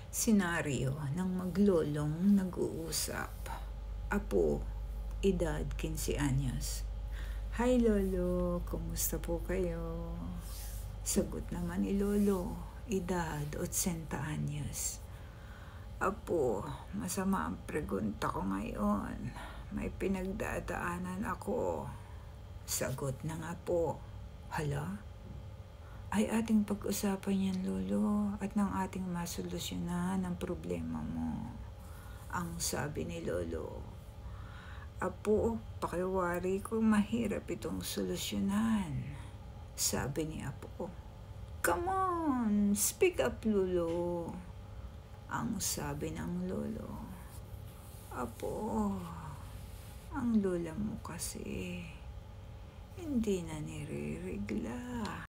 Senaryo ng maglolong nag-uusap. Apo, edad 15 anyos. Hi Lolo, kumusta po kayo? Sagot naman ni Lolo, edad 80 anyos. Apo, masama ang pregunta ko ngayon. May pinagdadaanan ako. Sagot ng apo. Hala? Ay ating pag-usapan yan, Lolo, at nang ating masolusyonan ang problema mo. Ang sabi ni Lolo. Apo, pakiwari ko mahirap itong solusyonan. Sabi ni Apo. Come on, speak up, Lolo. Ang sabi ng Lolo. Apo, ang lola mo kasi hindi na nire-regla.